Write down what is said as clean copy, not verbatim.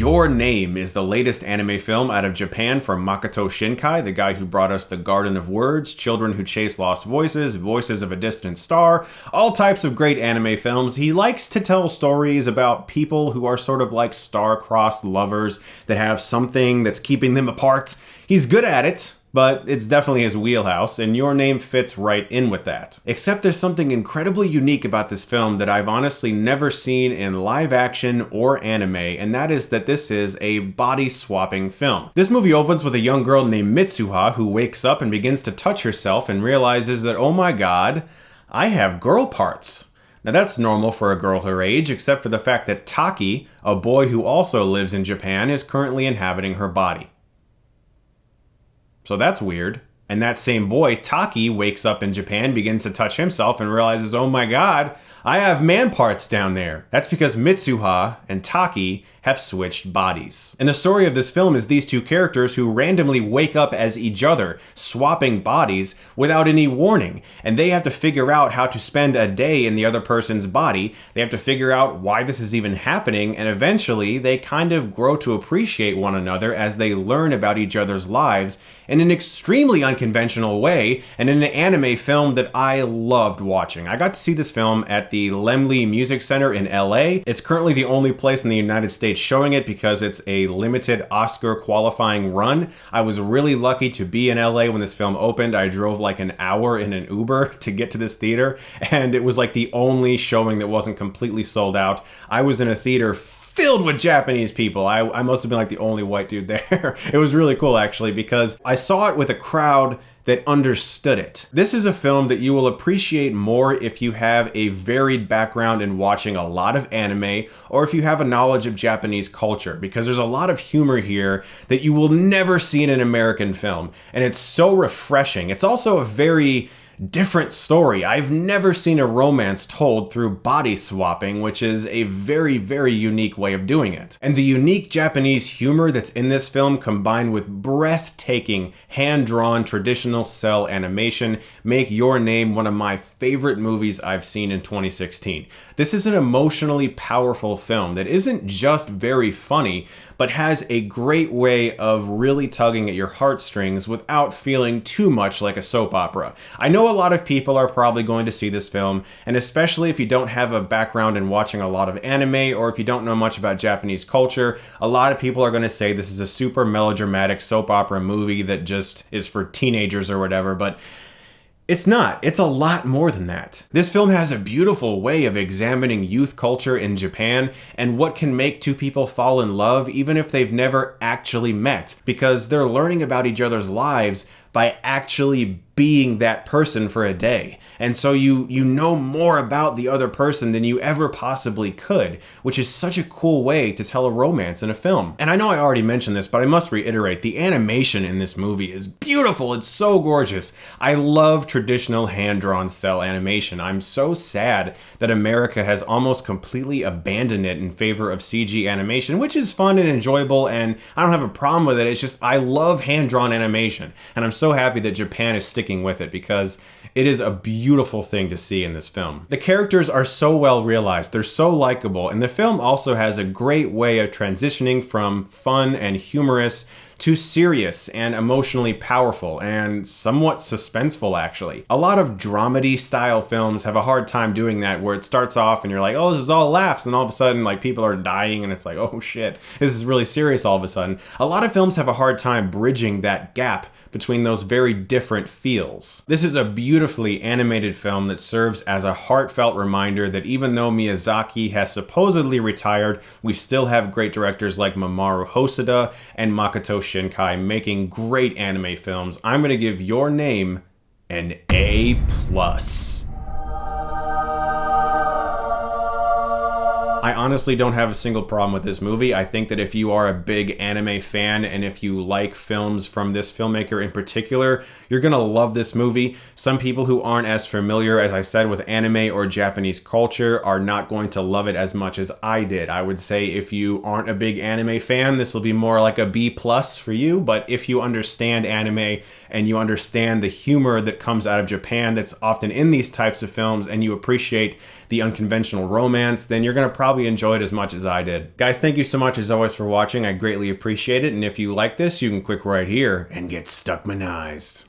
Your Name is the latest anime film out of Japan from Makoto Shinkai, the guy who brought us The Garden of Words, Children Who Chase Lost Voices, Voices of a Distant Star, all types of great anime films. He likes to tell stories about people who are sort of like star-crossed lovers that have something that's keeping them apart. He's good at it, but it's definitely his wheelhouse, and Your Name fits right in with that. Except there's something incredibly unique about this film that I've honestly never seen in live action or anime, and that is that this is a body-swapping film. This movie opens with a young girl named Mitsuha who wakes up and begins to touch herself and realizes that, oh my god, I have girl parts. Now that's normal for a girl her age, except for the fact that Taki, a boy who also lives in Japan, is currently inhabiting her body. So that's weird. And that same boy, Taki, wakes up in Japan, begins to touch himself, and realizes, oh my god, I have man parts down there. That's because Mitsuha and Taki have switched bodies. And the story of this film is these two characters who randomly wake up as each other, swapping bodies without any warning. And they have to figure out how to spend a day in the other person's body. They have to figure out why this is even happening, and eventually they kind of grow to appreciate one another as they learn about each other's lives in an extremely unconventional way, and in an anime film that I loved watching. I got to see this film at the Laemmle Music Center in LA. It's currently the only place in the United States showing it because it's a limited Oscar qualifying run. I was really lucky to be in LA when this film opened. I drove like an hour in an Uber to get to this theater, and it was like the only showing that wasn't completely sold out. I was in a theater filled with Japanese people. I must have been like the only white dude there. It was really cool actually because I saw it with a crowd that understood it. This is a film that you will appreciate more if you have a varied background in watching a lot of anime, or if you have a knowledge of Japanese culture, because there's a lot of humor here that you will never see in an American film, and it's so refreshing. It's also a very different story. I've never seen a romance told through body swapping, which is a very, very unique way of doing it. And the unique Japanese humor that's in this film, combined with breathtaking hand-drawn traditional cell animation, make Your Name one of my favorite movies I've seen in 2016. This is an emotionally powerful film that isn't just very funny, but has a great way of really tugging at your heartstrings without feeling too much like a soap opera. I know a lot of people are probably going to see this film, and especially if you don't have a background in watching a lot of anime, or if you don't know much about Japanese culture, a lot of people are going to say this is a super melodramatic soap opera movie that just is for teenagers or whatever, but it's not. It's a lot more than that. This film has a beautiful way of examining youth culture in Japan and what can make two people fall in love even if they've never actually met, because they're learning about each other's lives by actually being that person for a day. And so you know more about the other person than you ever possibly could, which is such a cool way to tell a romance in a film. And I know I already mentioned this, but I must reiterate, the animation in this movie is beautiful. It's so gorgeous. I love traditional hand-drawn cell animation. I'm so sad that America has almost completely abandoned it in favor of CG animation, which is fun and enjoyable, and I don't have a problem with it. It's just I love hand-drawn animation, and I'm so happy that Japan is sticking with it, because it is a beautiful thing to see in this film. The characters are so well realized, they're so likable, and the film also has a great way of transitioning from fun and humorous to serious and emotionally powerful and somewhat suspenseful, actually. A lot of dramedy style films have a hard time doing that, where it starts off and you're like, oh, this is all laughs, and all of a sudden like people are dying and it's like, oh shit, this is really serious all of a sudden. A lot of films have a hard time bridging that gap between those very different feels. This is a beautifully animated film that serves as a heartfelt reminder that even though Miyazaki has supposedly retired, we still have great directors like Mamoru Hosoda and Makoto Shinkai making great anime films. I'm gonna give Your Name an A+. I honestly don't have a single problem with this movie. I think that if you are a big anime fan and if you like films from this filmmaker in particular, you're gonna love this movie. Some people who aren't as familiar, as I said, with anime or Japanese culture are not going to love it as much as I did. I would say if you aren't a big anime fan, this will be more like a B+ for you, but if you understand anime and you understand the humor that comes out of Japan that's often in these types of films, and you appreciate the unconventional romance, then you're going to probably enjoy it as much as I did. Guys, thank you so much as always for watching. I greatly appreciate it. And if you like this, you can click right here and get Stuckmanized.